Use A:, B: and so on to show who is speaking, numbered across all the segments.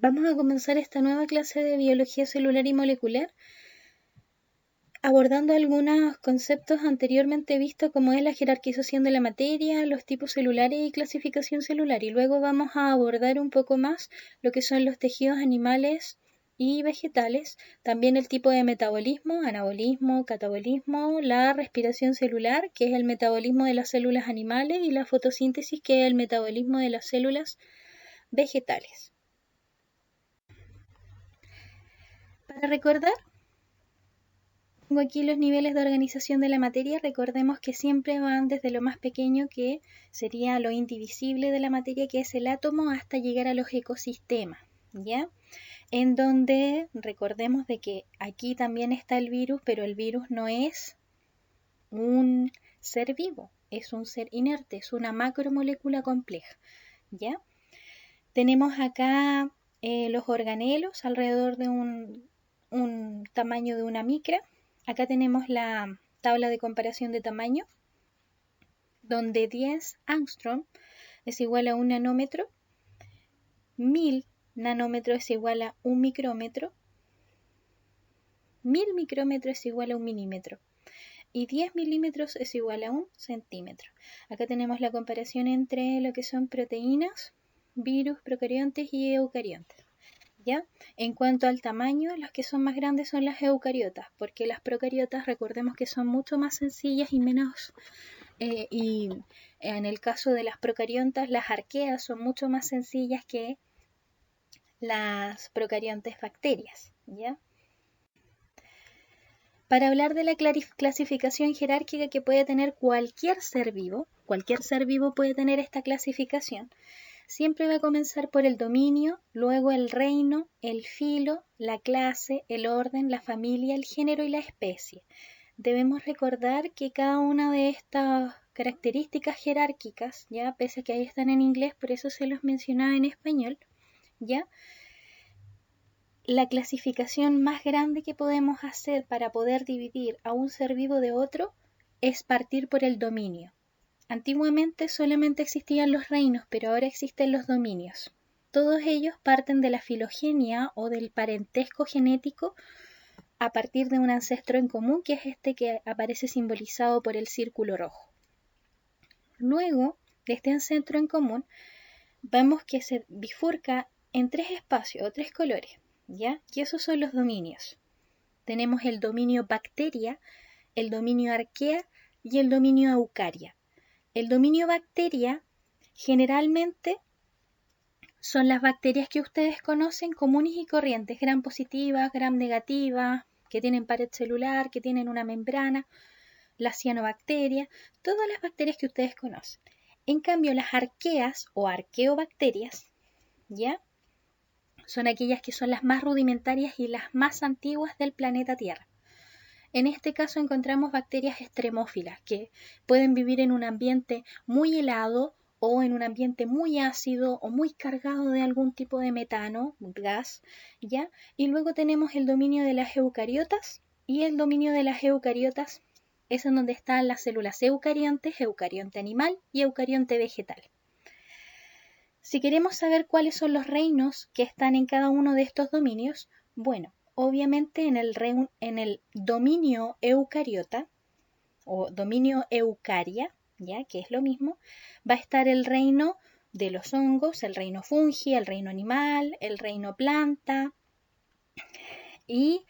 A: Vamos a comenzar esta nueva clase de biología celular y molecular abordando algunos conceptos anteriormente vistos como es la jerarquización de la materia, los tipos celulares y clasificación celular. Y luego vamos a abordar un poco más lo que son los tejidos animales y vegetales, también el tipo de metabolismo, anabolismo, catabolismo, la respiración celular, que es el metabolismo de las células animales, y la fotosíntesis, que es el metabolismo de las células vegetales. Para recordar, tengo aquí los niveles de organización de la materia. Recordemos que siempre van desde lo más pequeño, que sería lo indivisible de la materia, que es el átomo, hasta llegar a los ecosistemas, ¿ya? En donde recordemos de que aquí también está el virus, pero el virus no es un ser vivo, es un ser inerte, es una macromolécula compleja, ¿ya? Tenemos acá los organelos alrededor de un tamaño de una micra. Acá tenemos la tabla de comparación de tamaño, donde 10 angstrom es igual a un nanómetro, 1000 nanómetros es igual a un micrómetro, 1000 micrómetros es igual a un milímetro y 10 milímetros es igual a un centímetro. Acá tenemos la comparación entre lo que son proteínas, virus, procariontes y eucariontes. ¿Ya? En cuanto al tamaño, las que son más grandes son las eucariotas, porque las procariotas recordemos que son mucho más sencillas y menos, y en el caso de las procariontas, las arqueas son mucho más sencillas que las procariontes bacterias, ¿ya? Para hablar de la clasificación jerárquica que puede tener cualquier ser vivo puede tener esta clasificación. Siempre va a comenzar por el dominio, luego el reino, el filo, la clase, el orden, la familia, el género y la especie. Debemos recordar que cada una de estas características jerárquicas, ya pese a que ahí están en inglés, por eso se los mencionaba en español, ya la clasificación más grande que podemos hacer para poder dividir a un ser vivo de otro es partir por el dominio. Antiguamente solamente existían los reinos, pero ahora existen los dominios. Todos ellos parten de la filogenia o del parentesco genético a partir de un ancestro en común, que es este que aparece simbolizado por el círculo rojo. Luego de este ancestro en común, vemos que se bifurca en tres espacios o tres colores, ¿ya? Y esos son los dominios. Tenemos el dominio bacteria, el dominio arquea y el dominio eucaria. El dominio bacteria generalmente son las bacterias que ustedes conocen comunes y corrientes, gram positivas, gram negativas, que tienen pared celular, que tienen una membrana, las cianobacterias, todas las bacterias que ustedes conocen. En cambio, las arqueas o arqueobacterias, ¿ya? Son aquellas que son las más rudimentarias y las más antiguas del planeta Tierra. En este caso encontramos bacterias extremófilas que pueden vivir en un ambiente muy helado o en un ambiente muy ácido o muy cargado de algún tipo de metano, gas, ¿ya? Y luego tenemos el dominio de las eucariotas, y el dominio de las eucariotas es en donde están las células eucariontes, eucarionte animal y eucarionte vegetal. Si queremos saber cuáles son los reinos que están en cada uno de estos dominios, bueno, obviamente en el dominio eucariota o dominio eucaria, ya que es lo mismo, va a estar el reino de los hongos, el reino fungi, el reino animal, el reino planta y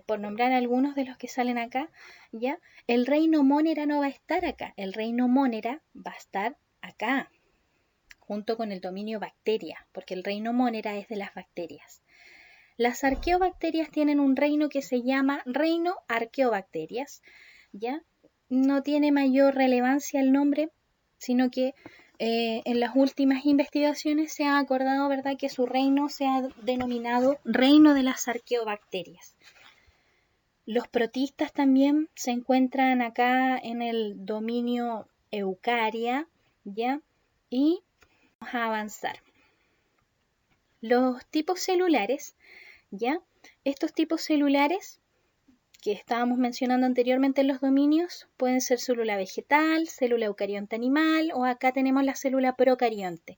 A: por nombrar algunos de los que salen acá, ya el reino monera no va a estar acá, el reino monera va a estar acá, junto con el dominio bacteria, porque el reino monera es de las bacterias. Las arqueobacterias tienen un reino que se llama reino arqueobacterias, ¿ya? No tiene mayor relevancia el nombre, sino que en las últimas investigaciones se ha acordado, ¿verdad?, que su reino se ha denominado reino de las arqueobacterias. Los protistas también se encuentran acá en el dominio eucaria, ¿ya? Y vamos a avanzar. Los tipos celulares, ¿ya? Estos tipos celulares que estábamos mencionando anteriormente en los dominios pueden ser célula vegetal, célula eucarionte animal o acá tenemos la célula procarionte.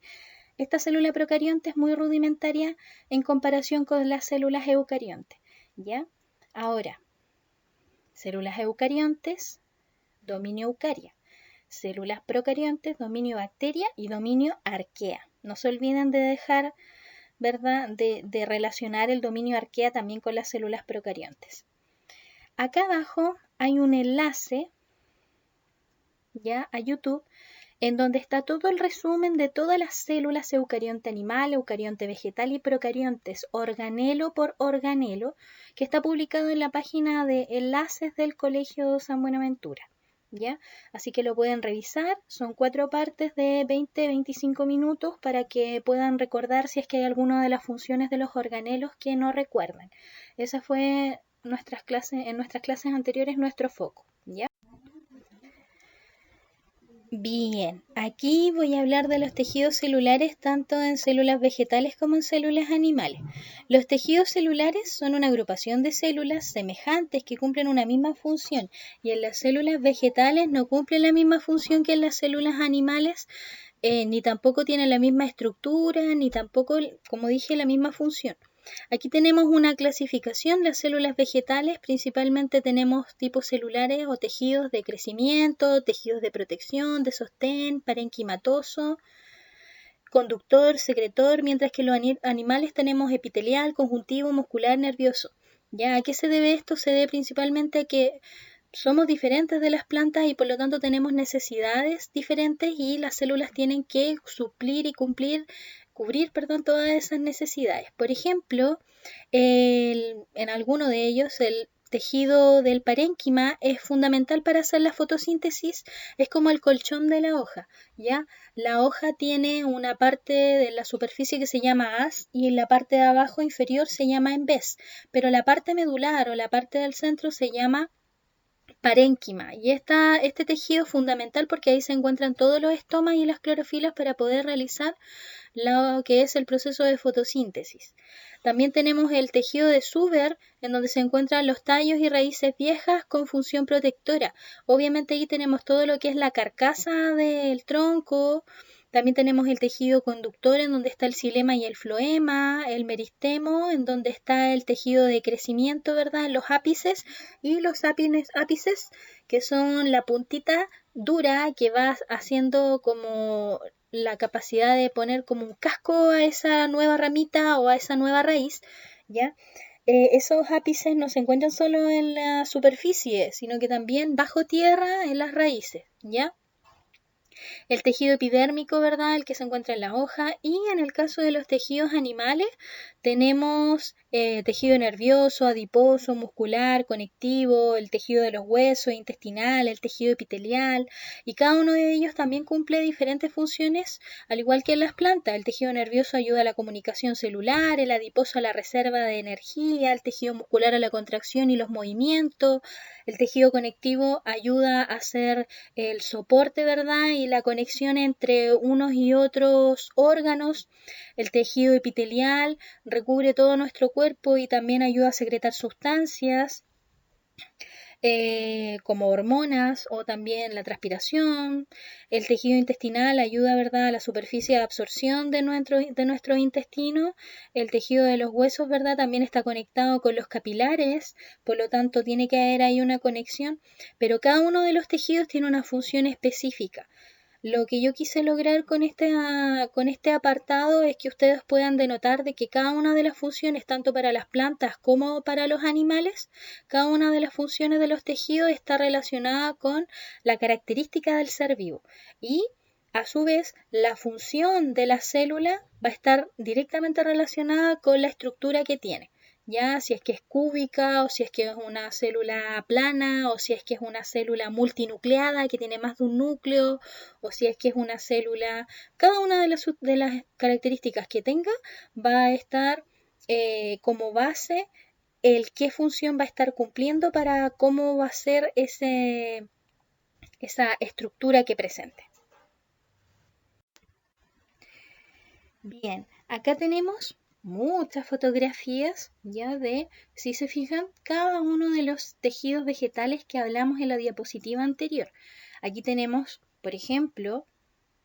A: esta célula procarionte es muy rudimentaria en comparación con las células eucariontes, ¿ya? Ahora, células eucariontes, dominio eucaria. Células procariontes, dominio bacteria y dominio arquea. No se olviden de dejar, ¿verdad?, de relacionar el dominio arquea también con las células procariontes. Acá abajo hay un enlace, ya, a YouTube, en donde está todo el resumen de todas las células eucarionte animal, eucarionte vegetal y procariontes, organelo por organelo, que está publicado en la página de enlaces del Colegio San Buenaventura. ¿Ya? Así que lo pueden revisar, son 4 partes de 20-25 minutos para que puedan recordar si es que hay alguna de las funciones de los organelos que no recuerdan. Esa fue en nuestras clases anteriores nuestro foco, ¿ya? Bien, aquí voy a hablar de los tejidos celulares tanto en células vegetales como en células animales. Los tejidos celulares son una agrupación de células semejantes que cumplen una misma función y en las células vegetales no cumplen la misma función que en las células animales, ni tampoco tienen la misma estructura, ni tampoco, como dije, la misma función. Aquí tenemos una clasificación. Las células vegetales principalmente tenemos tipos celulares o tejidos de crecimiento, tejidos de protección, de sostén, parenquimatoso, conductor, secretor, mientras que los animales tenemos epitelial, conjuntivo, muscular, nervioso. ¿Ya? ¿A qué se debe esto? Se debe principalmente a que somos diferentes de las plantas y por lo tanto tenemos necesidades diferentes y las células tienen que suplir y cubrir todas esas necesidades. Por ejemplo, en alguno de ellos el tejido del parénquima es fundamental para hacer la fotosíntesis, es como el colchón de la hoja, ¿ya? La hoja tiene una parte de la superficie que se llama haz y en la parte de abajo inferior se llama embés, pero la parte medular o la parte del centro se llama parénquima y este tejido es fundamental porque ahí se encuentran todos los estomas y las clorofilas para poder realizar lo que es el proceso de fotosíntesis. También tenemos el tejido de Suber, en donde se encuentran los tallos y raíces viejas con función protectora. Obviamente ahí tenemos todo lo que es la carcasa del tronco. También tenemos el tejido conductor, en donde está el xilema y el floema, el meristemo, en donde está el tejido de crecimiento, ¿verdad? Los ápices y los ápices, que son la puntita dura que va haciendo como la capacidad de poner como un casco a esa nueva ramita o a esa nueva raíz, ¿ya? Esos ápices no se encuentran solo en la superficie, sino que también bajo tierra en las raíces, ¿ya? El tejido epidérmico, ¿verdad? El que se encuentra en la hoja. Y en el caso de los tejidos animales, tenemos tejido nervioso, adiposo, muscular, conectivo, el tejido de los huesos, intestinal, el tejido epitelial. Y cada uno de ellos también cumple diferentes funciones, al igual que en las plantas. El tejido nervioso ayuda a la comunicación celular, el adiposo a la reserva de energía, el tejido muscular a la contracción y los movimientos. El tejido conectivo ayuda a hacer el soporte, ¿verdad? Y la conexión entre unos y otros órganos. El tejido epitelial recubre todo nuestro cuerpo y también ayuda a secretar sustancias como hormonas o también la transpiración. El tejido intestinal ayuda, ¿verdad?, a la superficie de absorción de nuestro intestino. El tejido de los huesos, ¿verdad?, también está conectado con los capilares, por lo tanto tiene que haber ahí una conexión, pero cada uno de los tejidos tiene una función específica. Lo que yo quise lograr con este apartado es que ustedes puedan denotar de que cada una de las funciones, tanto para las plantas como para los animales, cada una de las funciones de los tejidos está relacionada con la característica del ser vivo. Y a su vez, la función de la célula va a estar directamente relacionada con la estructura que tiene. Ya, si es que es cúbica o si es que es una célula plana o si es que es una célula multinucleada que tiene más de un núcleo o si es que es una célula, cada una de las características que tenga va a estar como base el qué función va a estar cumpliendo para cómo va a ser esa estructura que presente. Bien, acá tenemos muchas fotografías ya de, si se fijan, cada uno de los tejidos vegetales que hablamos en la diapositiva anterior. Aquí tenemos, por ejemplo,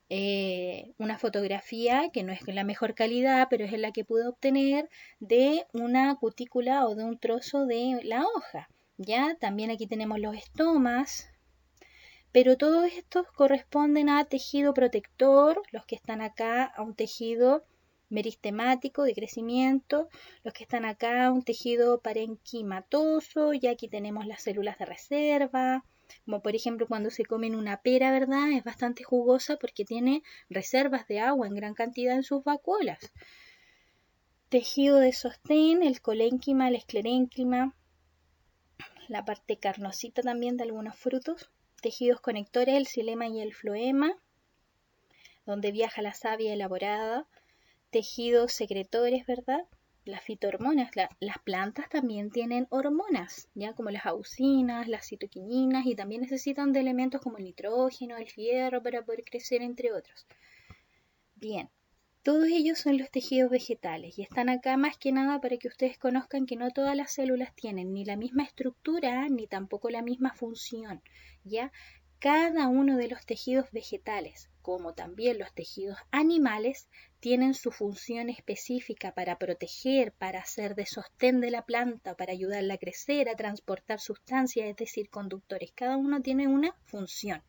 A: una fotografía que no es la mejor calidad, pero es la que pude obtener de una cutícula o de un trozo de la hoja. Ya, también aquí tenemos los estomas, pero todos estos corresponden a tejido protector, los que están acá a un tejido meristemático de crecimiento, los que están acá a un tejido parenquimatoso, y aquí tenemos las células de reserva, como por ejemplo cuando se comen una pera, ¿verdad? Es bastante jugosa porque tiene reservas de agua en gran cantidad en sus vacuolas. Tejido de sostén, el colénquima, el esclerénquima, la parte carnosita también de algunos frutos. Tejidos conectores, el xilema y el floema, donde viaja la savia elaborada. Tejidos secretores, ¿verdad? Las fitohormonas, las plantas también tienen hormonas, ya como las auxinas, las citoquininas, y también necesitan de elementos como el nitrógeno, el fierro para poder crecer, entre otros. Bien, todos ellos son los tejidos vegetales y están acá más que nada para que ustedes conozcan que no todas las células tienen ni la misma estructura ni tampoco la misma función, ¿ya? Cada uno de los tejidos vegetales, como también los tejidos animales, tienen su función específica para proteger, para hacer de sostén de la planta, para ayudarla a crecer, a transportar sustancias, es decir, conductores. Cada uno tiene una función.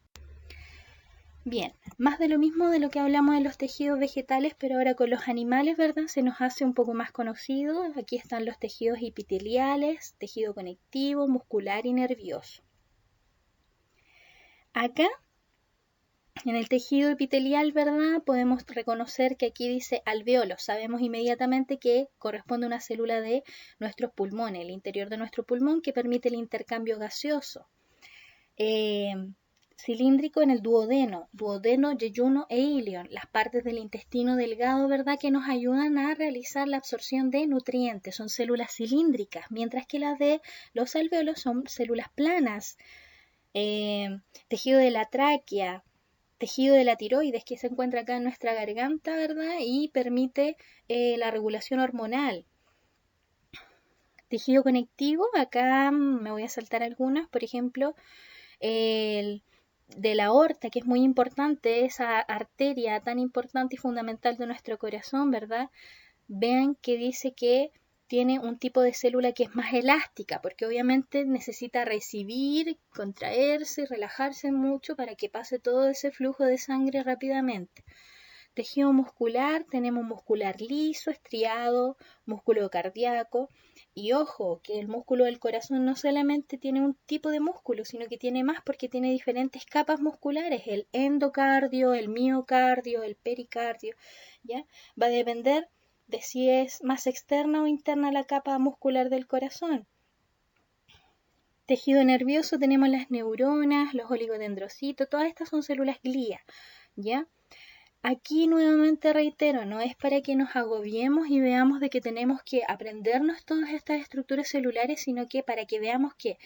A: Bien, más de lo mismo de lo que hablamos de los tejidos vegetales, pero ahora con los animales, ¿verdad? Se nos hace un poco más conocido. Aquí están los tejidos epiteliales, tejido conectivo, muscular y nervioso. Acá, en el tejido epitelial, ¿verdad? Podemos reconocer que aquí dice alveolos. Sabemos inmediatamente que corresponde a una célula de nuestros pulmones, el interior de nuestro pulmón, que permite el intercambio gaseoso. Cilíndrico en el duodeno, yeyuno e ilion, las partes del intestino delgado, ¿verdad? Que nos ayudan a realizar la absorción de nutrientes, son células cilíndricas, mientras que las de los alveolos son células planas. Tejido de la tráquea, tejido de la tiroides que se encuentra acá en nuestra garganta, ¿verdad? Y permite la regulación hormonal. Tejido conectivo, acá me voy a saltar algunas, por ejemplo, el de la aorta, que es muy importante, esa arteria tan importante y fundamental de nuestro corazón, ¿verdad? Vean que dice que tiene un tipo de célula que es más elástica, porque obviamente necesita recibir, contraerse, relajarse mucho para que pase todo ese flujo de sangre rápidamente. Tejido muscular, tenemos muscular liso, estriado, músculo cardíaco. Y ojo, que el músculo del corazón no solamente tiene un tipo de músculo, sino que tiene más porque tiene diferentes capas musculares, el endocardio, el miocardio, el pericardio, ¿ya? Va a depender de si es más externa o interna la capa muscular del corazón. Tejido nervioso, tenemos las neuronas, los oligodendrocitos, todas estas son células glía, ¿ya? Aquí nuevamente reitero, no es para que nos agobiemos y veamos de que tenemos que aprendernos todas estas estructuras celulares, sino que para que veamos que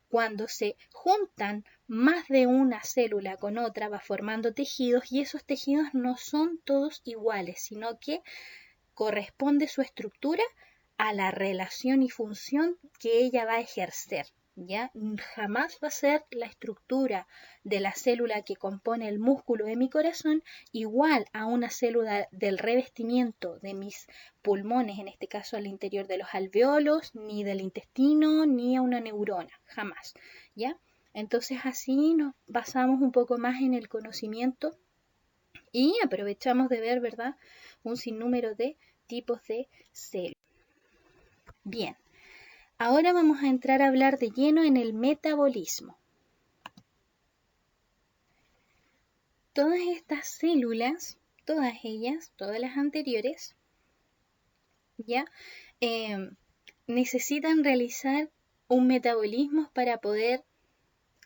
A: cuando se juntan más de una célula con otra va formando tejidos y esos tejidos no son todos iguales, sino que corresponde su estructura a la relación y función que ella va a ejercer. ¿Ya? Jamás va a ser la estructura de la célula que compone el músculo de mi corazón igual a una célula del revestimiento de mis pulmones, en este caso al interior de los alveolos, ni del intestino, ni a una neurona, jamás. ¿Ya? Entonces así nos basamos un poco más en el conocimiento y aprovechamos de ver, ¿verdad?, un sinnúmero de tipos de células. Bien. Ahora vamos a entrar a hablar de lleno en el metabolismo. Todas estas células, todas ellas, todas las anteriores, ya necesitan realizar un metabolismo para poder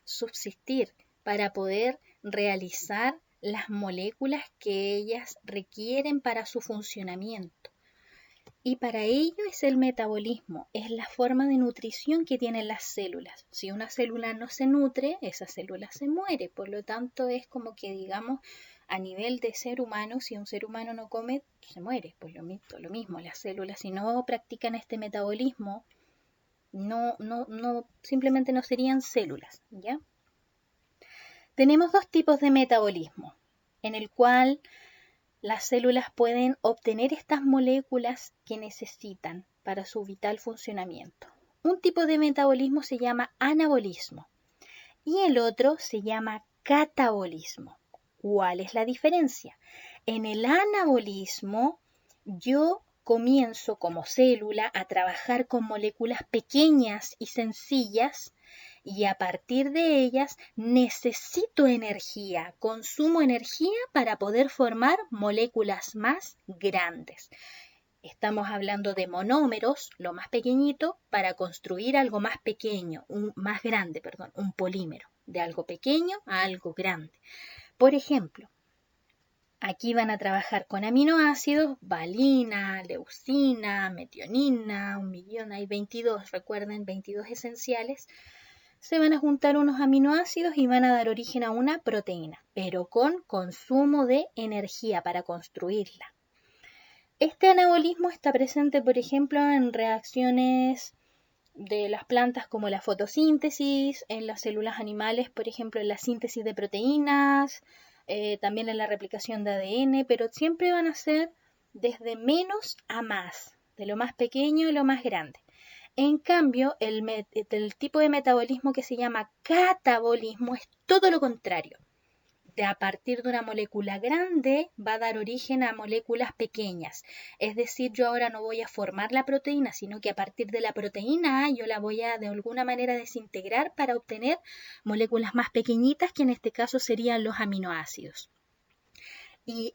A: subsistir, para poder realizar las moléculas que ellas requieren para su funcionamiento. Y para ello es el metabolismo, es la forma de nutrición que tienen las células. Si una célula no se nutre, esa célula se muere. Por lo tanto, es como que, digamos, a nivel de ser humano, si un ser humano no come, se muere. Pues lo mismo, las células, si no practican este metabolismo, simplemente no serían células, ¿ya? Tenemos dos tipos de metabolismo. en el cual las células pueden obtener estas moléculas que necesitan para su vital funcionamiento. Un tipo de metabolismo se llama anabolismo y el otro se llama catabolismo. ¿Cuál es la diferencia? En el anabolismo yo comienzo como célula a trabajar con moléculas pequeñas y sencillas y a partir de ellas necesito energía, consumo energía para poder formar moléculas más grandes. Estamos hablando de monómeros, lo más pequeñito, para construir algo más pequeño, más grande, un polímero, de algo pequeño a algo grande. Por ejemplo, aquí van a trabajar con aminoácidos, valina, leucina, metionina, hay 22, recuerden, 22 esenciales. Se van a juntar unos aminoácidos y van a dar origen a una proteína, pero con consumo de energía para construirla. Este anabolismo está presente, por ejemplo, en reacciones de las plantas como la fotosíntesis, en las células animales, por ejemplo, en la síntesis de proteínas, también en la replicación de ADN, pero siempre van a ser desde menos a más, de lo más pequeño a lo más grande. En cambio, el tipo de metabolismo que se llama catabolismo es todo lo contrario. A partir de una molécula grande va a dar origen a moléculas pequeñas. Es decir, yo ahora no voy a formar la proteína, sino que a partir de la proteína yo la voy a de alguna manera desintegrar para obtener moléculas más pequeñitas, que en este caso serían los aminoácidos. Y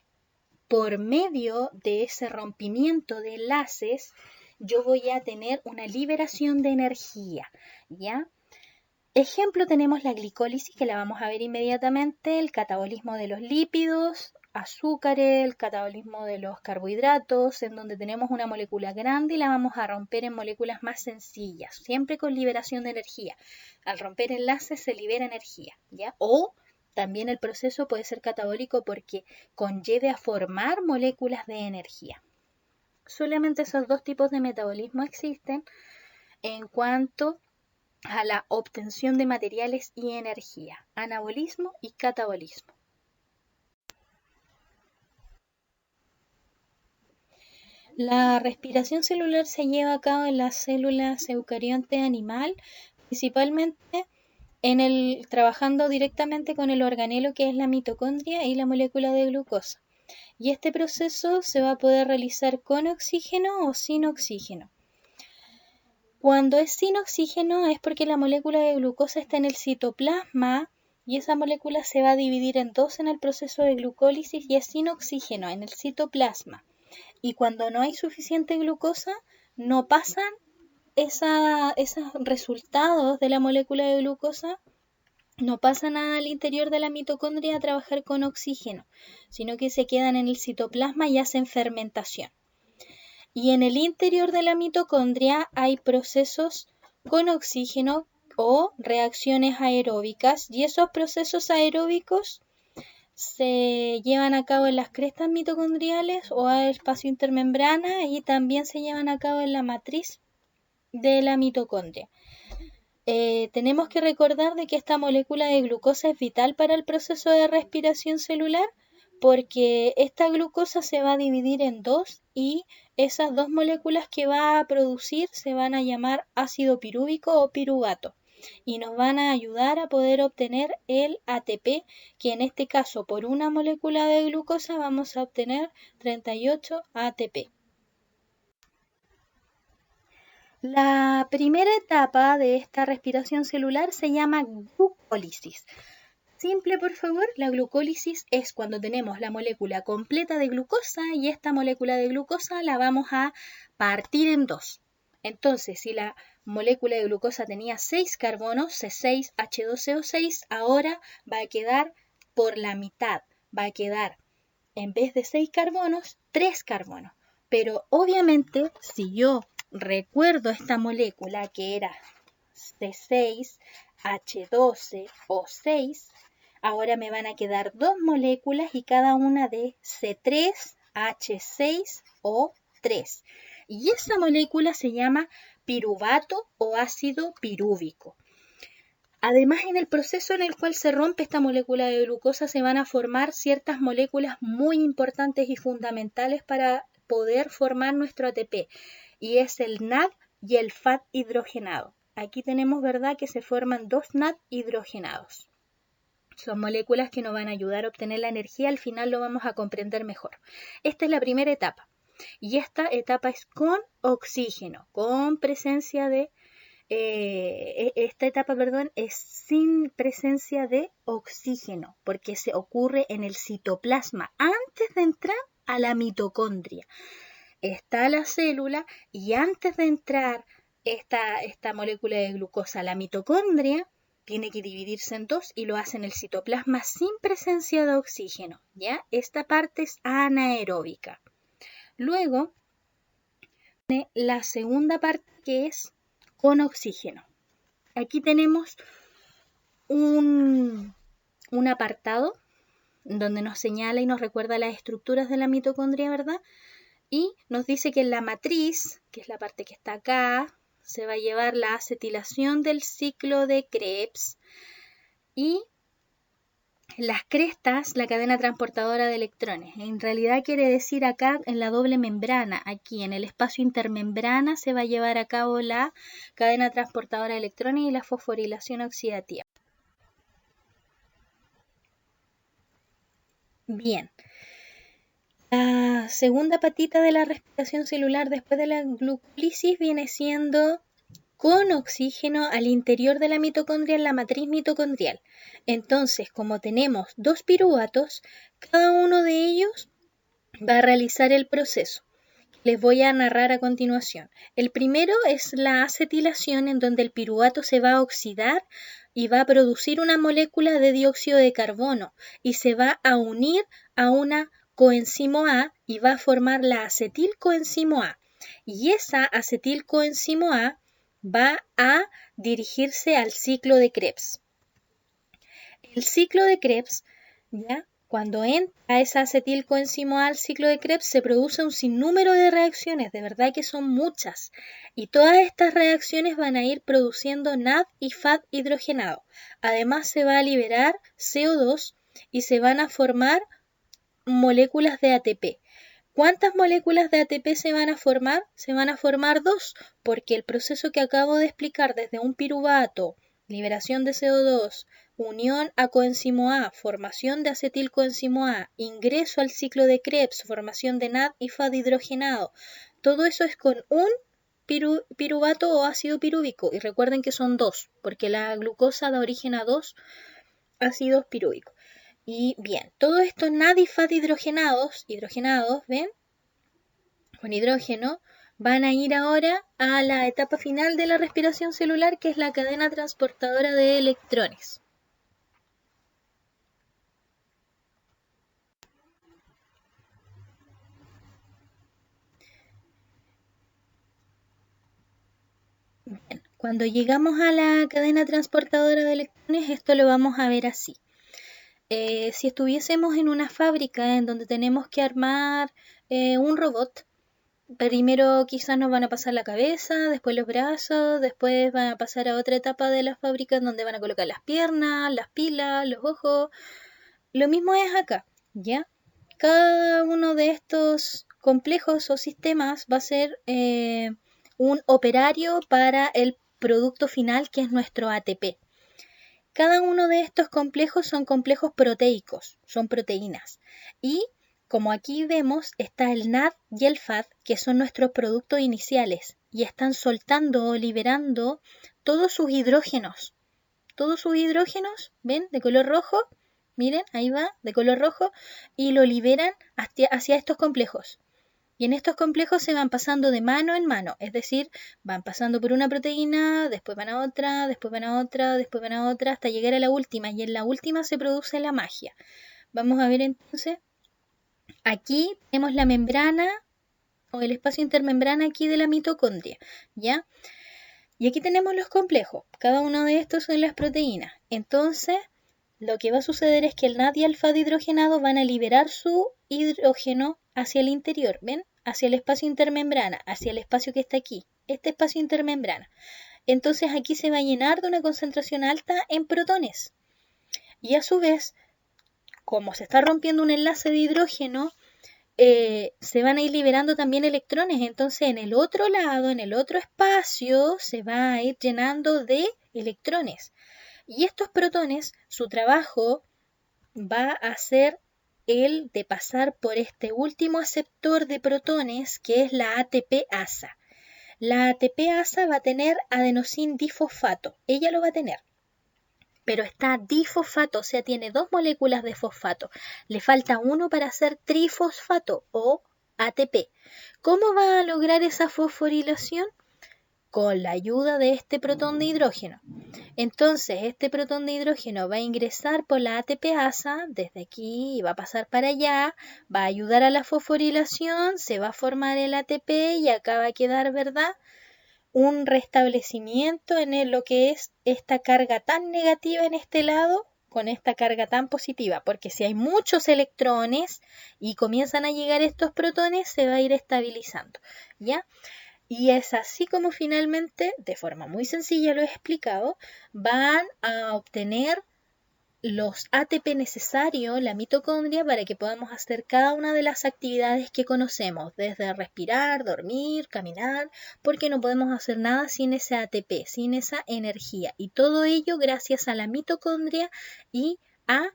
A: por medio de ese rompimiento de enlaces, yo voy a tener una liberación de energía, ¿ya? Ejemplo, tenemos la glicólisis, que la vamos a ver inmediatamente, el catabolismo de los lípidos, azúcares, el catabolismo de los carbohidratos, en donde tenemos una molécula grande y la vamos a romper en moléculas más sencillas, siempre con liberación de energía. Al romper enlaces se libera energía, ¿ya? O también el proceso puede ser catabólico porque conlleve a formar moléculas de energía. Solamente esos dos tipos de metabolismo existen en cuanto a la obtención de materiales y energía, anabolismo y catabolismo. La respiración celular se lleva a cabo en las células eucarionte animal, principalmente trabajando directamente con el organelo que es la mitocondria y la molécula de glucosa. Y este proceso se va a poder realizar con oxígeno o sin oxígeno. Cuando es sin oxígeno es porque la molécula de glucosa está en el citoplasma y esa molécula se va a dividir en dos en el proceso de glucólisis y es sin oxígeno en el citoplasma. Y cuando no hay suficiente glucosa, no pasan esos resultados de la molécula de glucosa, no pasan al interior de la mitocondria a trabajar con oxígeno, sino que se quedan en el citoplasma y hacen fermentación. Y en el interior de la mitocondria hay procesos con oxígeno o reacciones aeróbicas, y esos procesos aeróbicos se llevan a cabo en las crestas mitocondriales o al espacio intermembrana y también se llevan a cabo en la matriz de la mitocondria. Tenemos que recordar de que esta molécula de glucosa es vital para el proceso de respiración celular porque esta glucosa se va a dividir en dos y esas dos moléculas que va a producir se van a llamar ácido pirúvico o piruvato y nos van a ayudar a poder obtener el ATP, que en este caso por una molécula de glucosa vamos a obtener 38 ATP. La primera etapa de esta respiración celular se llama glucólisis. Simple, por favor, la glucólisis es cuando tenemos la molécula completa de glucosa y esta molécula de glucosa la vamos a partir en dos. Entonces, si la molécula de glucosa tenía 6 carbonos, C6H12O6, ahora va a quedar por la mitad. Va a quedar, en vez de 6 carbonos, 3 carbonos. Pero obviamente, si yo recuerdo esta molécula que era C6H12O6, ahora me van a quedar dos moléculas y cada una de C3H6O3. Y esa molécula se llama piruvato o ácido pirúvico. Además, en el proceso en el cual se rompe esta molécula de glucosa se van a formar ciertas moléculas muy importantes y fundamentales para poder formar nuestro ATP, y es el NAD y el FAD hidrogenado. Aquí tenemos, ¿verdad?, que se forman dos NAD hidrogenados. Son moléculas que nos van a ayudar a obtener la energía, al final lo vamos a comprender mejor. Esta es la primera etapa, y esta etapa es con oxígeno, con presencia de esta etapa, perdón, es sin presencia de oxígeno, porque se ocurre en el citoplasma antes de entrar a la mitocondria. Está la célula y antes de entrar esta molécula de glucosa a la mitocondria, tiene que dividirse en dos y lo hace en el citoplasma sin presencia de oxígeno, ¿ya? Esta parte es anaeróbica. Luego, la segunda parte que es con oxígeno. Aquí tenemos un apartado donde nos señala y nos recuerda las estructuras de la mitocondria, ¿verdad? Y nos dice que en la matriz, que es la parte que está acá, se va a llevar la acetilación del ciclo de Krebs, y las crestas, la cadena transportadora de electrones. En realidad quiere decir acá en la doble membrana, aquí en el espacio intermembrana se va a llevar a cabo la cadena transportadora de electrones y la fosforilación oxidativa. Bien. La segunda patita de la respiración celular después de la glucólisis viene siendo con oxígeno al interior de la mitocondria en la matriz mitocondrial. Entonces, como tenemos dos piruvatos, cada uno de ellos va a realizar el proceso. Les voy a narrar a continuación. El primero es la acetilación, en donde el piruvato se va a oxidar y va a producir una molécula de dióxido de carbono y se va a unir a una coenzimo A y va a formar la acetilcoenzimo A. Y esa acetilcoenzimo A va a dirigirse al ciclo de Krebs. El ciclo de Krebs, ¿ya? Cuando entra esa acetilcoenzimo A al ciclo de Krebs se produce un sinnúmero de reacciones, de verdad que son muchas, y todas estas reacciones van a ir produciendo NAD y FAD hidrogenado. Además se va a liberar CO2 y se van a formar moléculas de ATP. ¿Cuántas moléculas de ATP se van a formar? Se van a formar dos, porque el proceso que acabo de explicar desde un piruvato, liberación de CO2, unión a coenzimo A, formación de acetilcoenzimo A, ingreso al ciclo de Krebs, formación de NAD y FAD hidrogenado, todo eso es con un piruvato o ácido pirúvico, y recuerden que son dos, porque la glucosa da origen a dos ácidos pirúvicos. Y bien, todos estos NAD y FAD hidrogenados, ¿ven? Con hidrógeno, van a ir ahora a la etapa final de la respiración celular, que es la cadena transportadora de electrones. Bien, cuando llegamos a la cadena transportadora de electrones, esto lo vamos a ver así. Si estuviésemos en una fábrica en donde tenemos que armar un robot, primero quizás nos van a pasar la cabeza, después los brazos, después van a pasar a otra etapa de la fábrica en donde van a colocar las piernas, las pilas, los ojos. Lo mismo es acá, ¿ya? Cada uno de estos complejos o sistemas va a ser un operario para el producto final, que es nuestro ATP. Cada uno de estos complejos son complejos proteicos, son proteínas. Y como aquí vemos, está el NAD y el FAD, que son nuestros productos iniciales, y están soltando o liberando todos sus hidrógenos. Todos sus hidrógenos, ¿ven? De color rojo, miren, ahí va, de color rojo, y lo liberan hacia estos complejos. Y en estos complejos se van pasando de mano en mano, es decir, van pasando por una proteína, después van a otra, después van a otra, después van a otra, hasta llegar a la última, y en la última se produce la magia. Vamos a ver entonces, aquí tenemos la membrana o el espacio intermembrana aquí de la mitocondria, ¿ya? Y aquí tenemos los complejos, cada uno de estos son las proteínas. Entonces, lo que va a suceder es que el NAD y el FAD hidrogenado van a liberar su hidrógeno hacia el interior, ¿ven? Hacia el espacio intermembrana, hacia el espacio que está aquí, este espacio intermembrana. entonces aquí se va a llenar de una concentración alta en protones. Y a su vez, como se está rompiendo un enlace de hidrógeno, se van a ir liberando también electrones. Entonces en el otro lado, en el otro espacio, se va a ir llenando de electrones. Y estos protones, su trabajo va a ser el de pasar por este último aceptor de protones, que es la ATP-ASA. La ATP-ASA va a tener adenosín difosfato. Ella lo va a tener. Pero está difosfato, o sea, tiene 2 moléculas de fosfato. Le falta uno para hacer trifosfato o ATP. ¿Cómo va a lograr esa fosforilación? Con la ayuda de este protón de hidrógeno. Entonces, este protón de hidrógeno va a ingresar por la ATP-ASA desde aquí y va a pasar para allá, va a ayudar a la fosforilación, se va a formar el ATP y acá va a quedar, ¿verdad?, un restablecimiento en lo que es esta carga tan negativa en este lado con esta carga tan positiva, porque si hay muchos electrones y comienzan a llegar estos protones, se va a ir estabilizando, ¿ya? Y es así como finalmente, de forma muy sencilla lo he explicado, van a obtener los ATP necesarios, la mitocondria, para que podamos hacer cada una de las actividades que conocemos, desde respirar, dormir, caminar, porque no podemos hacer nada sin ese ATP, sin esa energía. Y todo ello gracias a la mitocondria y a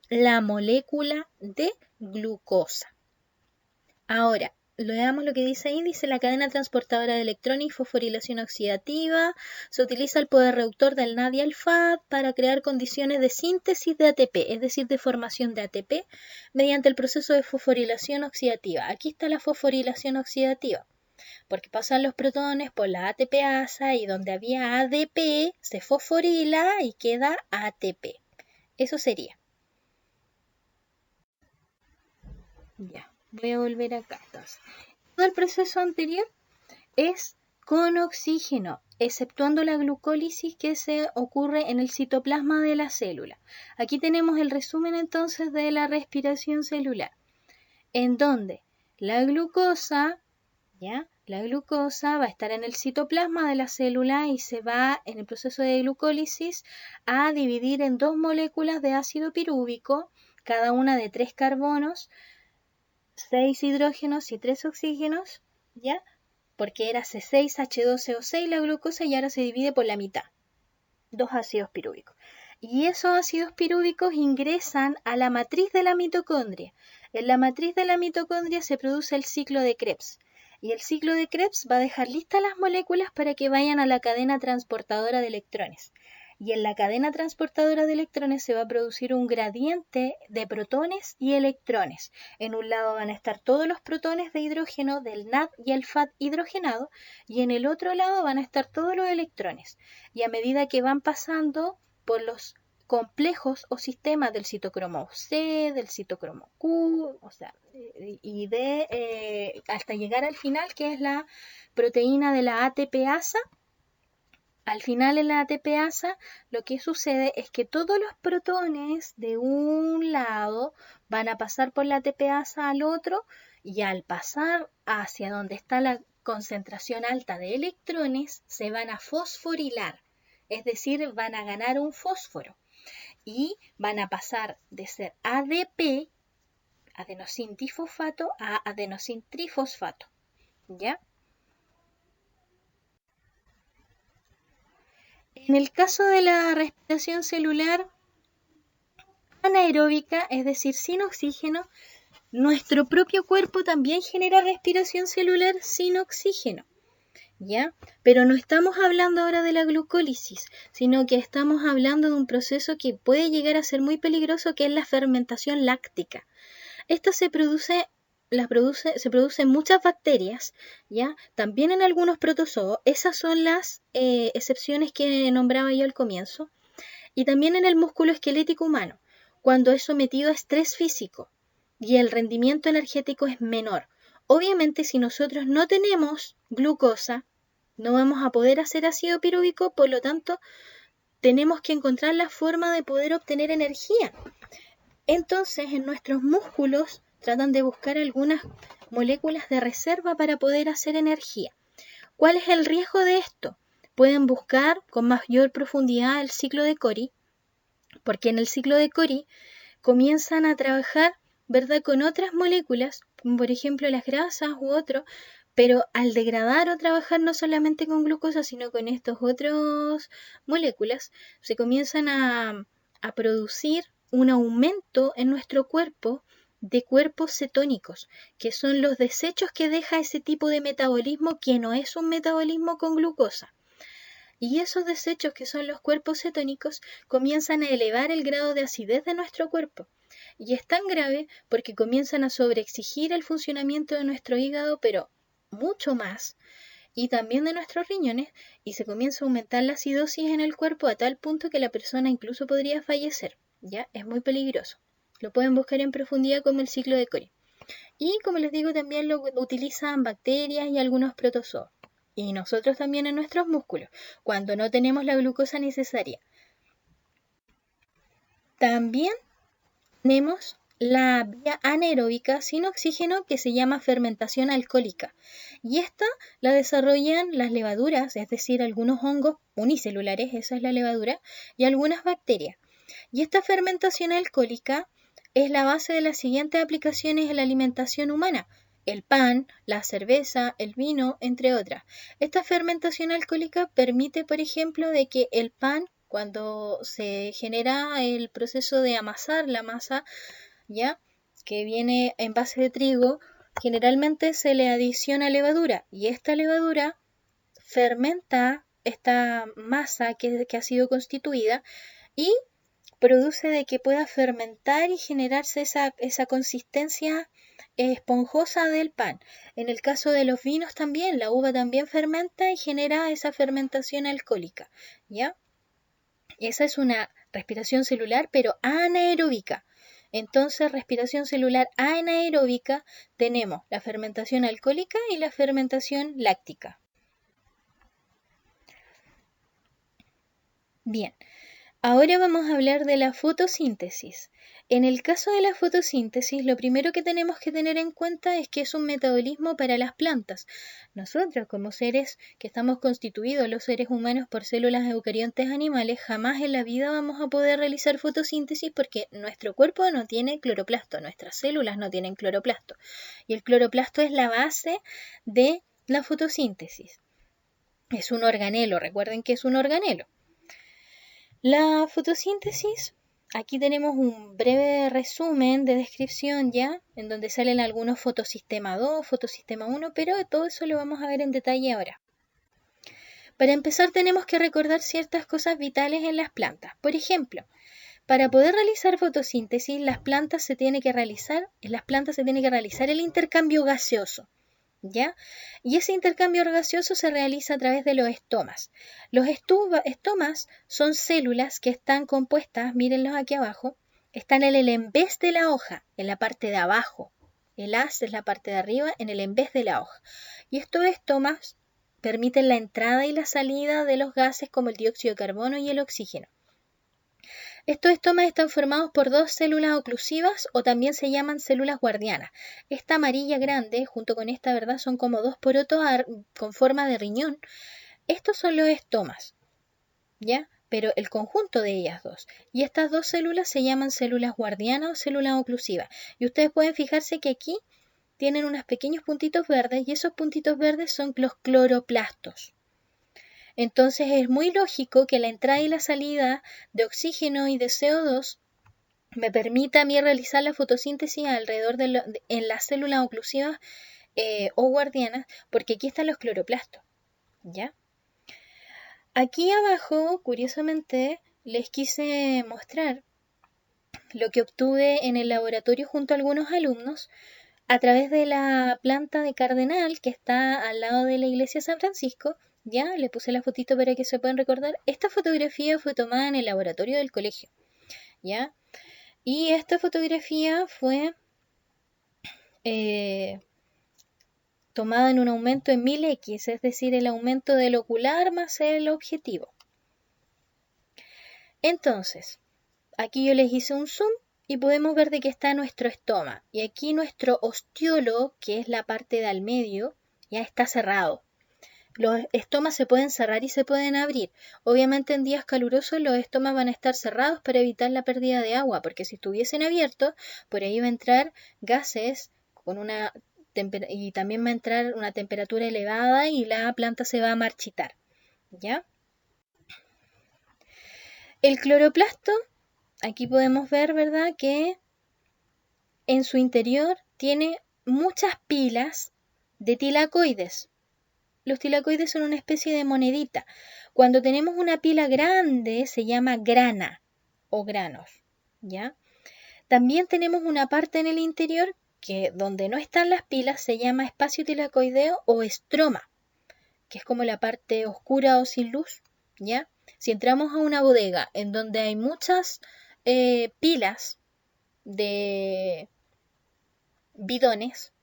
A: la molécula de glucosa. Ahora, leamos lo que dice ahí. Dice: la cadena transportadora de electrones y fosforilación oxidativa. Se utiliza el poder reductor del NAD y el FAD para crear condiciones de síntesis de ATP, es decir, de formación de ATP, mediante el proceso de fosforilación oxidativa. Aquí está la fosforilación oxidativa, porque pasan los protones por la ATP-ASA y donde había ADP se fosforila y queda ATP. Eso sería. Ya. Voy a volver acá entonces. Todo el proceso anterior es con oxígeno, exceptuando la glucólisis que se ocurre en el citoplasma de la célula. Aquí tenemos el resumen entonces de la respiración celular, en donde la glucosa, ¿ya? La glucosa va a estar en el citoplasma de la célula y se va en el proceso de glucólisis a dividir en 2 moléculas de ácido pirúvico, cada una de 3 carbonos, 6 hidrógenos y 3 oxígenos, ¿ya? Porque era C6H12O6 la glucosa y ahora se divide por la mitad, 2 ácidos pirúvicos. Y esos ácidos pirúvicos ingresan a la matriz de la mitocondria. En la matriz de la mitocondria se produce el ciclo de Krebs. Y el ciclo de Krebs va a dejar listas las moléculas para que vayan a la cadena transportadora de electrones. Y en la cadena transportadora de electrones se va a producir un gradiente de protones y electrones. En un lado van a estar todos los protones de hidrógeno del NAD y el FAD hidrogenado, y en el otro lado van a estar todos los electrones. Y a medida que van pasando por los complejos o sistemas del citocromo C, del citocromo Q, o sea, y hasta llegar al final, que es la proteína de la ATP-ASA. Al final en la ATP-ASA lo que sucede es que todos los protones de un lado van a pasar por la ATP-ASA al otro, y al pasar hacia donde está la concentración alta de electrones se van a fosforilar, es decir, van a ganar un fósforo y van a pasar de ser ADP, adenosín difosfato, a adenosín trifosfato, ¿ya? En el caso de la respiración celular anaeróbica, es decir, sin oxígeno, nuestro propio cuerpo también genera respiración celular sin oxígeno, ¿ya? Pero no estamos hablando ahora de la glucólisis, sino que estamos hablando de un proceso que puede llegar a ser muy peligroso, que es la fermentación láctica. Esta se produce en muchas bacterias, ¿ya? También en algunos protozoos. Esas son las excepciones que nombraba yo al comienzo. Y también en el músculo esquelético humano, cuando es sometido a estrés físico y el rendimiento energético es menor. Obviamente, si nosotros no tenemos glucosa, no vamos a poder hacer ácido pirúvico, por lo tanto, tenemos que encontrar la forma de poder obtener energía. Entonces, en nuestros músculos tratan de buscar algunas moléculas de reserva para poder hacer energía. ¿Cuál es el riesgo de esto? pueden buscar con mayor profundidad el ciclo de Cori, porque en el ciclo de Cori comienzan a trabajar, ¿verdad?, con otras moléculas, como por ejemplo las grasas u otro, pero al degradar o trabajar no solamente con glucosa, sino con estas otras moléculas, se comienzan a producir un aumento en nuestro cuerpo de cuerpos cetónicos, que son los desechos que deja ese tipo de metabolismo que no es un metabolismo con glucosa. Y esos desechos, que son los cuerpos cetónicos, comienzan a elevar el grado de acidez de nuestro cuerpo. Y es tan grave porque comienzan a sobreexigir el funcionamiento de nuestro hígado, pero mucho más, y también de nuestros riñones, y se comienza a aumentar la acidosis en el cuerpo a tal punto que la persona incluso podría fallecer. ¿Ya? Es muy peligroso. Lo pueden buscar en profundidad como el ciclo de Cori. Y como les digo, también lo utilizan bacterias y algunos protozoos. Y nosotros también en nuestros músculos, cuando no tenemos la glucosa necesaria. También tenemos la vía anaeróbica sin oxígeno, que se llama fermentación alcohólica. Y esta la desarrollan las levaduras, es decir, algunos hongos unicelulares, esa es la levadura, y algunas bacterias. Y esta fermentación alcohólica es la base de las siguientes aplicaciones en la alimentación humana: el pan, la cerveza, el vino, entre otras. Esta fermentación alcohólica permite, por ejemplo, de que el pan, cuando se genera el proceso de amasar la masa, ¿ya?, que viene en base de trigo, generalmente se le adiciona levadura, y esta levadura fermenta esta masa que ha sido constituida y produce de que pueda fermentar y generarse esa consistencia esponjosa del pan. En el caso de los vinos también, la uva también fermenta y genera esa fermentación alcohólica, ¿ya? Esa es una respiración celular, pero anaeróbica. Entonces, respiración celular anaeróbica, tenemos la fermentación alcohólica y la fermentación láctica. Bien. Ahora vamos a hablar de la fotosíntesis. En el caso de la fotosíntesis, lo primero que tenemos que tener en cuenta es que es un metabolismo para las plantas. Nosotros, como seres que estamos constituidos, los seres humanos, por células eucariontes animales, jamás en la vida vamos a poder realizar fotosíntesis porque nuestro cuerpo no tiene cloroplasto, nuestras células no tienen cloroplasto. Y el cloroplasto es la base de la fotosíntesis. Es un organelo, recuerden que es un organelo. La fotosíntesis, aquí tenemos un breve resumen de descripción ya, en donde salen algunos fotosistema 2, fotosistema 1, pero todo eso lo vamos a ver en detalle ahora. Para empezar tenemos que recordar ciertas cosas vitales en las plantas. Por ejemplo, para poder realizar fotosíntesis, en las plantas se tiene que realizar el intercambio gaseoso, ¿ya? Y ese intercambio gaseoso se realiza a través de los estomas. Los estomas son células que están compuestas, mírenlos aquí abajo, están en el envés de la hoja, en la parte de abajo. El haz es la parte de arriba, en el envés de la hoja. Y estos estomas permiten la entrada y la salida de los gases como el dióxido de carbono y el oxígeno. Estos estomas están formados por dos células oclusivas, o también se llaman células guardianas. Esta amarilla grande, junto con esta, ¿verdad?, son como dos porotos con forma de riñón. Estos son los estomas, ¿ya? Pero el conjunto de ellas dos. Y estas dos células se llaman células guardianas o células oclusivas. Y ustedes pueden fijarse que aquí tienen unos pequeños puntitos verdes, y esos puntitos verdes son los cloroplastos. Entonces es muy lógico que la entrada y la salida de oxígeno y de CO2 me permita a mí realizar la fotosíntesis alrededor en las células oclusivas o guardianas, porque aquí están los cloroplastos, ¿ya? Aquí abajo, curiosamente, les quise mostrar lo que obtuve en el laboratorio junto a algunos alumnos a través de la planta de cardenal que está al lado de la iglesia de San Francisco. Ya, le puse la fotito para que se puedan recordar. Esta fotografía fue tomada en el laboratorio del colegio, ¿ya? Y esta fotografía fue tomada en un aumento en 1000x, es decir, el aumento del ocular más el objetivo. Entonces, aquí yo les hice un zoom y podemos ver de que está nuestro estoma. Y aquí nuestro ostiolo, que es la parte de al medio, ya está cerrado. Los estomas se pueden cerrar y se pueden abrir. Obviamente en días calurosos los estomas van a estar cerrados para evitar la pérdida de agua, porque si estuviesen abiertos, por ahí va a entrar gases con y también va a entrar una temperatura elevada y la planta se va a marchitar. ¿Ya? El cloroplasto, aquí podemos ver, ¿verdad?, que en su interior tiene muchas pilas de tilacoides. Los tilacoides son una especie de monedita. Cuando tenemos una pila grande se llama grana o granos, ¿ya? También tenemos una parte en el interior que donde no están las pilas se llama espacio tilacoideo o estroma, que es como la parte oscura o sin luz, ¿ya? Si entramos a una bodega en donde hay muchas pilas de bidones,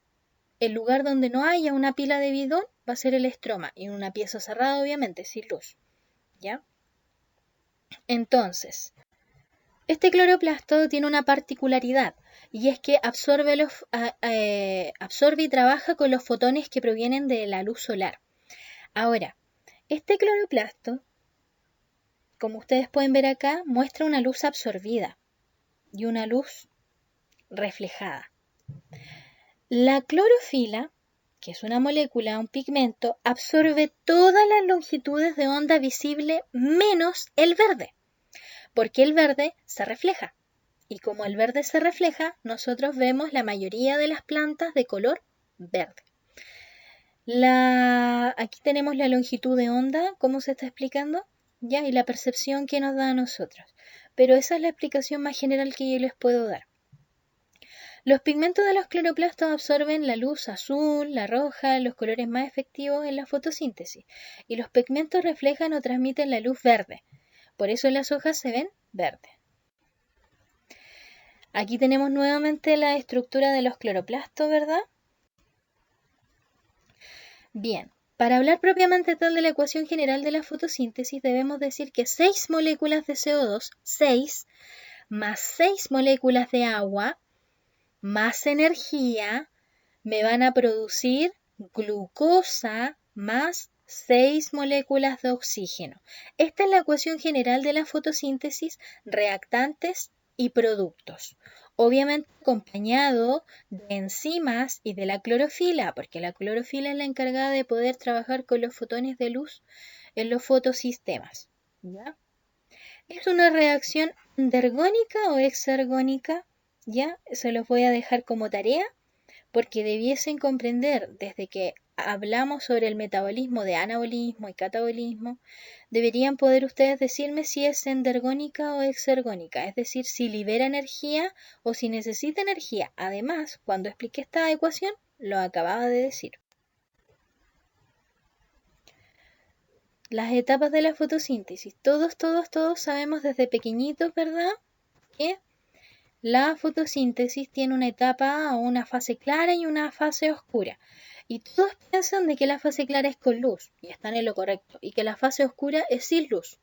A: el lugar donde no haya una pila de bidón va a ser el estroma y en una pieza cerrada obviamente, sin luz, ¿ya? Entonces, este cloroplasto tiene una particularidad y es que absorbe y trabaja con los fotones que provienen de la luz solar. Ahora, este cloroplasto, como ustedes pueden ver acá, muestra una luz absorbida y una luz reflejada. La clorofila, que es una molécula, un pigmento, absorbe todas las longitudes de onda visible menos el verde, porque el verde se refleja. Y como el verde se refleja, nosotros vemos la mayoría de las plantas de color verde. Aquí tenemos la longitud de onda, cómo se está explicando, ¿ya? Y la percepción que nos da a nosotros. Pero esa es la explicación más general que yo les puedo dar. Los pigmentos de los cloroplastos absorben la luz azul, la roja, los colores más efectivos en la fotosíntesis. Y los pigmentos reflejan o transmiten la luz verde. Por eso las hojas se ven verdes. Aquí tenemos nuevamente la estructura de los cloroplastos, ¿verdad? Bien, para hablar propiamente tal de la ecuación general de la fotosíntesis, debemos decir que 6 moléculas de CO2, 6, más 6 moléculas de agua, más energía, me van a producir glucosa más 6 moléculas de oxígeno. Esta es la ecuación general de la fotosíntesis, reactantes y productos. Obviamente acompañado de enzimas y de la clorofila, porque la clorofila es la encargada de poder trabajar con los fotones de luz en los fotosistemas, ¿ya? ¿Es una reacción endergónica o exergónica? ¿Ya? Se los voy a dejar como tarea porque debiesen comprender desde que hablamos sobre el metabolismo de anabolismo y catabolismo, deberían poder ustedes decirme si es endergónica o exergónica, es decir, si libera energía o si necesita energía. Además, cuando expliqué esta ecuación, lo acababa de decir. Las etapas de la fotosíntesis. Todos sabemos desde pequeñitos, ¿verdad?, que la fotosíntesis tiene una etapa o una fase clara y una fase oscura. Y todos piensan de que la fase clara es con luz, y están en lo correcto, y que la fase oscura es sin luz.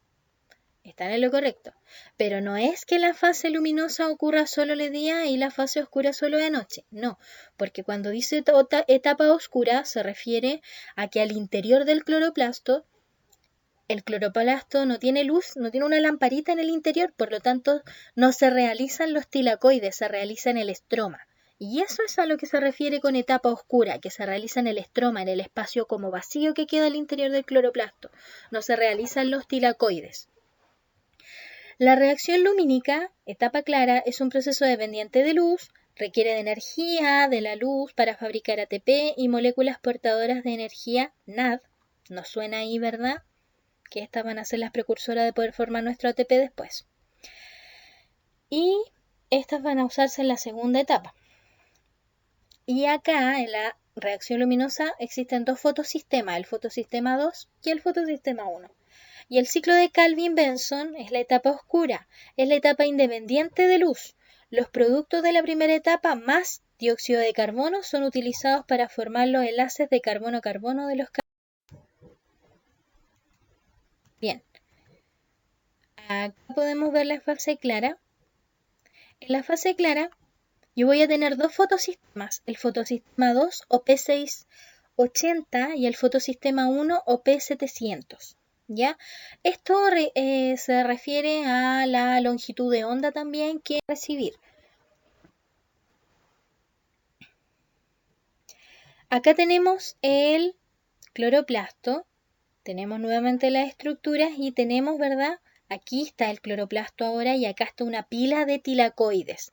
A: Están en lo correcto. Pero no es que la fase luminosa ocurra solo de día y la fase oscura solo de noche. No, porque cuando dice etapa oscura se refiere a que al interior del cloroplasto el cloroplasto no tiene luz, no tiene una lamparita en el interior, por lo tanto no se realizan los tilacoides, se realiza en el estroma. Y eso es a lo que se refiere con etapa oscura, que se realiza en el estroma, en el espacio como vacío que queda al interior del cloroplasto. No se realizan los tilacoides. La reacción lumínica, etapa clara, es un proceso dependiente de luz, requiere de energía de la luz para fabricar ATP y moléculas portadoras de energía NAD. ¿Nos suena ahí, verdad?, que estas van a ser las precursoras de poder formar nuestro ATP después. Y estas van a usarse en la segunda etapa. Y acá, en la reacción luminosa, existen dos fotosistemas, el fotosistema 2 y el fotosistema 1. Y el ciclo de Calvin-Benson es la etapa oscura, es la etapa independiente de luz. Los productos de la primera etapa más dióxido de carbono son utilizados para formar los enlaces de carbono-carbono de los carbonos. Bien, acá podemos ver la fase clara. En la fase clara yo voy a tener dos fotosistemas, el fotosistema 2 o P6 P80 y el fotosistema 1 o P700. ¿Ya? Esto se refiere a la longitud de onda también que recibir. Acá tenemos el cloroplasto, tenemos nuevamente las estructuras y tenemos, ¿verdad? Aquí está el cloroplasto ahora y acá está una pila de tilacoides.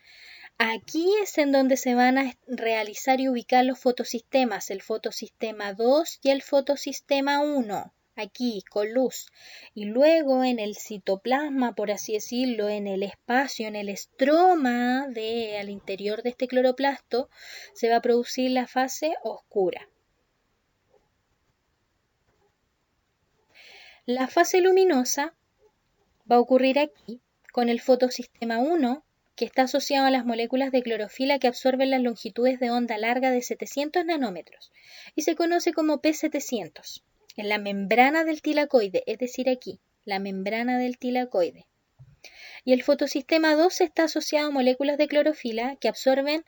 A: Aquí es en donde se van a realizar y ubicar los fotosistemas, el fotosistema 2 y el fotosistema 1, aquí con luz. Y luego en el citoplasma, por así decirlo, en el espacio, en el estroma al interior de este cloroplasto, se va a producir la fase oscura. La fase luminosa va a ocurrir aquí con el fotosistema 1, que está asociado a las moléculas de clorofila que absorben las longitudes de onda larga de 700 nanómetros y se conoce como P700, en la membrana del tilacoide, es decir, aquí, la membrana del tilacoide. Y el fotosistema 2 está asociado a moléculas de clorofila que absorben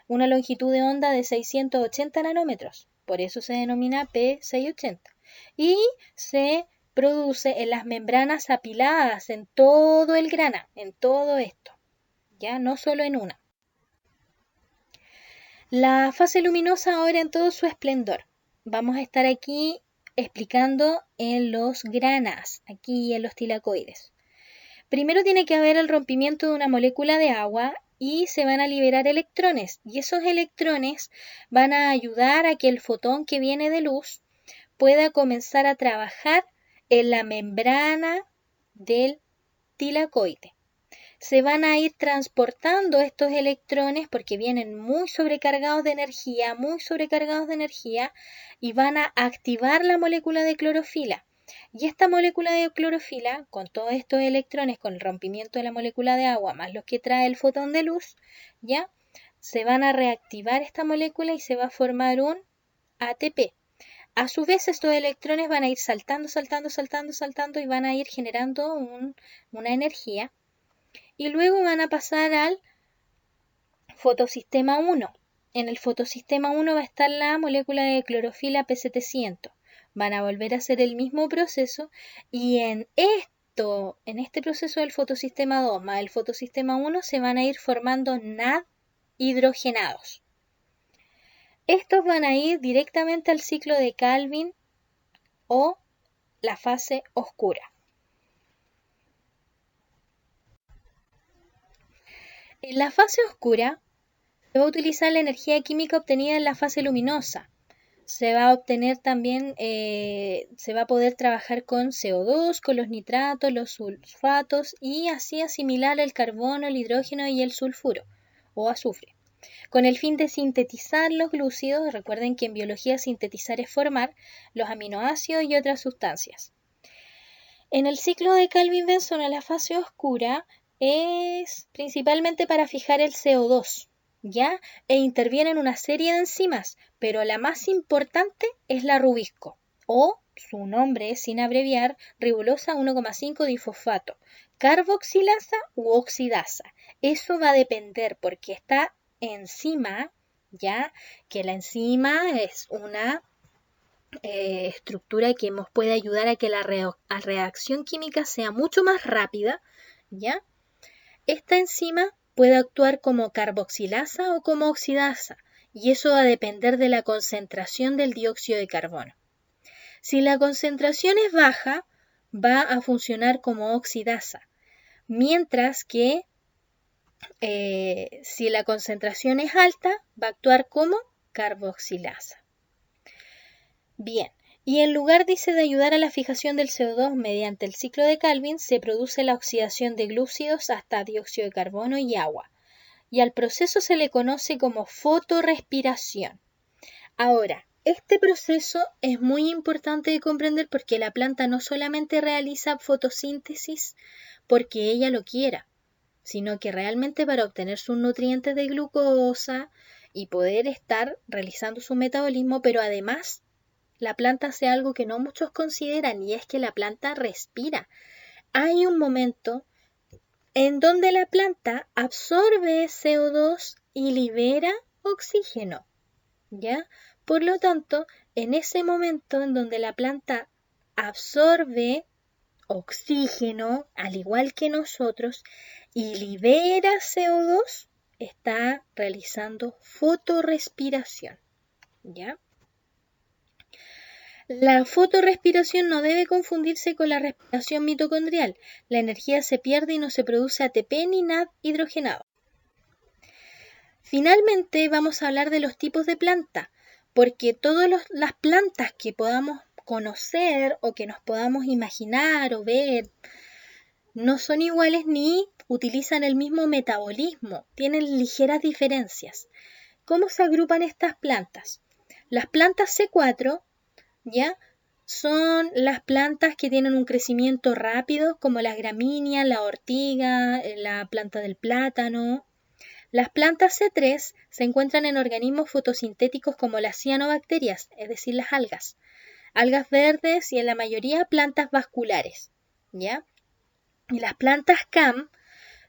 A: una longitud de onda de 680 nanómetros, por eso se denomina P680, y se produce en las membranas apiladas en todo el grana, en todo esto, ya no solo en una. La fase luminosa ahora en todo su esplendor. Vamos a estar aquí explicando en los granas, aquí en los tilacoides. Primero tiene que haber el rompimiento de una molécula de agua y se van a liberar electrones, y esos electrones van a ayudar a que el fotón que viene de luz pueda comenzar a trabajar en la membrana del tilacoide. Se van a ir transportando estos electrones porque vienen muy sobrecargados de energía, y van a activar la molécula de clorofila. Y esta molécula de clorofila, con todos estos electrones, con el rompimiento de la molécula de agua, más los que trae el fotón de luz, ya se van a reactivar esta molécula y se va a formar un ATP. A su vez, estos electrones van a ir saltando y van a ir generando una energía. Y luego van a pasar al fotosistema 1. En el fotosistema 1 va a estar la molécula de clorofila P700. Van a volver a hacer el mismo proceso y en este proceso del fotosistema 2 más el fotosistema 1 se van a ir formando NAD hidrogenados. Estos van a ir directamente al ciclo de Calvin o la fase oscura. En la fase oscura se va a utilizar la energía química obtenida en la fase luminosa. Se va a obtener también, se va a poder trabajar con CO2, con los nitratos, los sulfatos y así asimilar el carbono, el hidrógeno y el sulfuro o azufre. Con el fin de sintetizar los glúcidos, recuerden que en biología sintetizar es formar los aminoácidos y otras sustancias. En el ciclo de Calvin-Benson en la fase oscura es principalmente para fijar el CO2, ¿ya? E intervienen una serie de enzimas, pero la más importante es la rubisco, o su nombre sin abreviar, ribosa 1,5 difosfato, carboxilasa u oxidasa. Eso va a depender porque esta enzima, ¿ya? Que la enzima es una estructura que nos puede ayudar a que la reacción química sea mucho más rápida, ¿ya? Esta enzima puede actuar como carboxilasa o como oxidasa, y eso va a depender de la concentración del dióxido de carbono. Si la concentración es baja, va a funcionar como oxidasa, mientras que si la concentración es alta, va a actuar como carboxilasa. Bien, y en lugar, dice, de ayudar a la fijación del CO2 mediante el ciclo de Calvin, se produce la oxidación de glúcidos hasta dióxido de carbono y agua. Y al proceso se le conoce como fotorrespiración. Ahora, este proceso es muy importante de comprender porque la planta no solamente realiza fotosíntesis porque ella lo quiera, sino que realmente para obtener sus nutrientes de glucosa y poder estar realizando su metabolismo, pero además la planta hace algo que no muchos consideran y es que la planta respira. Hay un momento en donde la planta absorbe CO2 y libera oxígeno, ¿ya? Por lo tanto, en ese momento en donde la planta absorbe oxígeno, al igual que nosotros, y libera CO2, está realizando fotorrespiración, ¿ya? La fotorrespiración no debe confundirse con la respiración mitocondrial. La energía se pierde y no se produce ATP ni NAD hidrogenado. Finalmente vamos a hablar de los tipos de planta, porque todas las plantas que podamos conocer o que nos podamos imaginar o ver no son iguales ni utilizan el mismo metabolismo, tienen ligeras diferencias. ¿Cómo se agrupan estas plantas? Las plantas C4, ¿ya? Son las plantas que tienen un crecimiento rápido, como las gramíneas, la ortiga, la planta del plátano. Las plantas C3 se encuentran en organismos fotosintéticos como las cianobacterias, es decir, las algas verdes y en la mayoría plantas vasculares, ¿ya? Y las plantas CAM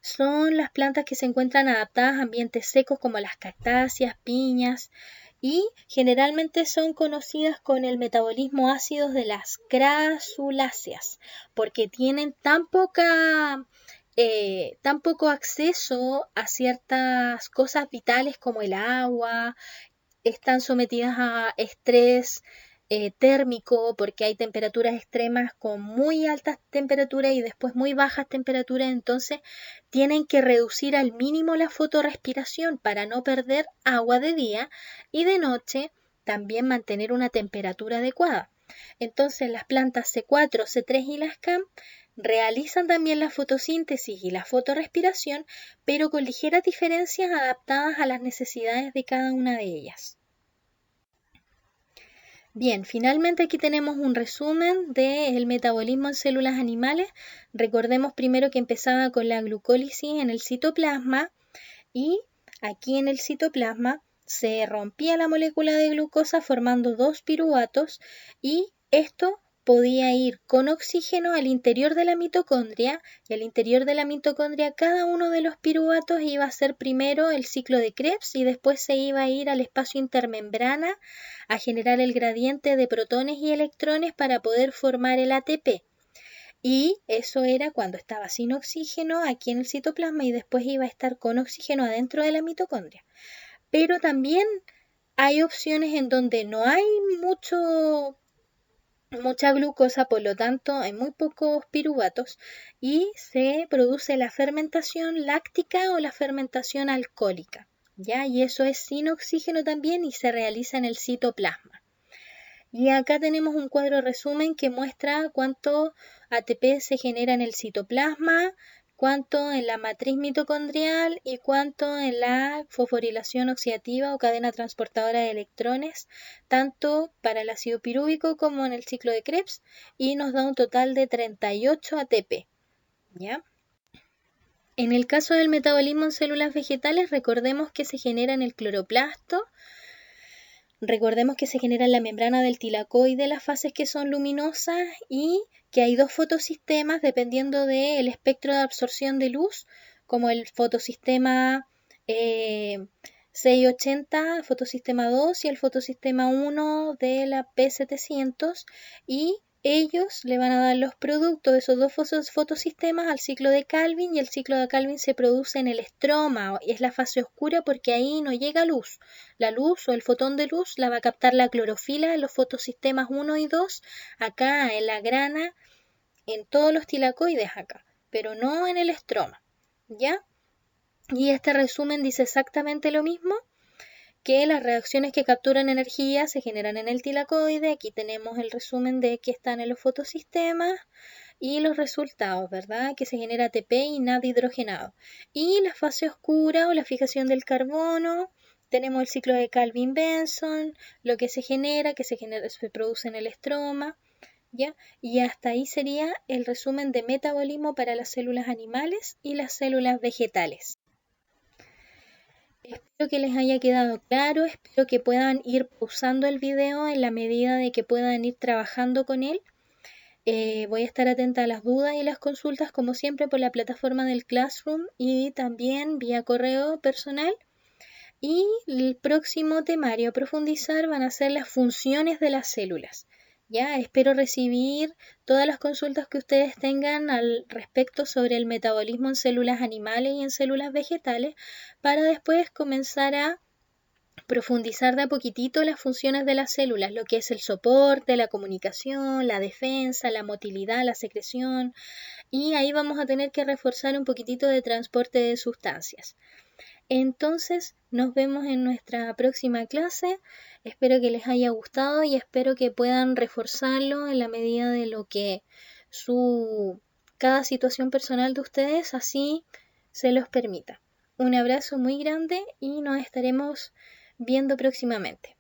A: son las plantas que se encuentran adaptadas a ambientes secos como las cactáceas, piñas y generalmente son conocidas con el metabolismo ácido de las crasuláceas porque tienen tan poco acceso a ciertas cosas vitales como el agua, están sometidas a estrés térmico porque hay temperaturas extremas con muy altas temperaturas y después muy bajas temperaturas, entonces tienen que reducir al mínimo la fotorrespiración para no perder agua de día y de noche también mantener una temperatura adecuada. Entonces las plantas C4, C3 y las CAM realizan también la fotosíntesis y la fotorrespiración, pero con ligeras diferencias adaptadas a las necesidades de cada una de ellas. Bien, finalmente aquí tenemos un resumen del metabolismo en células animales. Recordemos primero que empezaba con la glucólisis en el citoplasma y aquí en el citoplasma se rompía la molécula de glucosa formando dos piruvatos y esto podía ir con oxígeno al interior de la mitocondria y al interior de la mitocondria cada uno de los piruvatos iba a ser primero el ciclo de Krebs y después se iba a ir al espacio intermembrana a generar el gradiente de protones y electrones para poder formar el ATP. Y eso era cuando estaba sin oxígeno aquí en el citoplasma y después iba a estar con oxígeno adentro de la mitocondria. Pero también hay opciones en donde no hay mucha glucosa, por lo tanto hay muy pocos piruvatos y se produce la fermentación láctica o la fermentación alcohólica, ¿ya? Y eso es sin oxígeno también y se realiza en el citoplasma. Y acá tenemos un cuadro resumen que muestra cuánto ATP se genera en el citoplasma, cuánto en la matriz mitocondrial y cuánto en la fosforilación oxidativa o cadena transportadora de electrones, tanto para el ácido pirúvico como en el ciclo de Krebs, y nos da un total de 38 ATP, ¿ya? En el caso del metabolismo en células vegetales, recordemos que se genera en el cloroplasto. Recordemos que se genera en la membrana del tilacoide las fases que son luminosas y que hay dos fotosistemas dependiendo del espectro de absorción de luz, como el fotosistema 680, fotosistema 2 y el fotosistema 1 de la P700 y ellos le van a dar los productos de esos dos fotosistemas al ciclo de Calvin y el ciclo de Calvin se produce en el estroma, es la fase oscura porque ahí no llega luz. La luz o el fotón de luz la va a captar la clorofila en los fotosistemas 1 y 2, acá en la grana, en todos los tilacoides acá, pero no en el estroma, ¿ya? Y este resumen dice exactamente lo mismo, que las reacciones que capturan energía se generan en el tilacoide. Aquí tenemos el resumen de que están en los fotosistemas y los resultados, ¿verdad? Que se genera ATP y NAD hidrogenado. Y la fase oscura o la fijación del carbono, tenemos el ciclo de Calvin-Benson, lo que se genera, se produce en el estroma, ¿ya? Y hasta ahí sería el resumen de metabolismo para las células animales y las células vegetales. Espero que les haya quedado claro, espero que puedan ir pausando el video en la medida de que puedan ir trabajando con él. Voy a estar atenta a las dudas y las consultas como siempre por la plataforma del Classroom y también vía correo personal. Y el próximo temario a profundizar van a ser las funciones de las células. Ya, espero recibir todas las consultas que ustedes tengan al respecto sobre el metabolismo en células animales y en células vegetales para después comenzar a profundizar de a poquitito las funciones de las células, lo que es el soporte, la comunicación, la defensa, la motilidad, la secreción, y ahí vamos a tener que reforzar un poquitito de transporte de sustancias. Entonces, nos vemos en nuestra próxima clase. Espero que les haya gustado y espero que puedan reforzarlo en la medida de lo que cada situación personal de ustedes así se los permita. Un abrazo muy grande y nos estaremos viendo próximamente.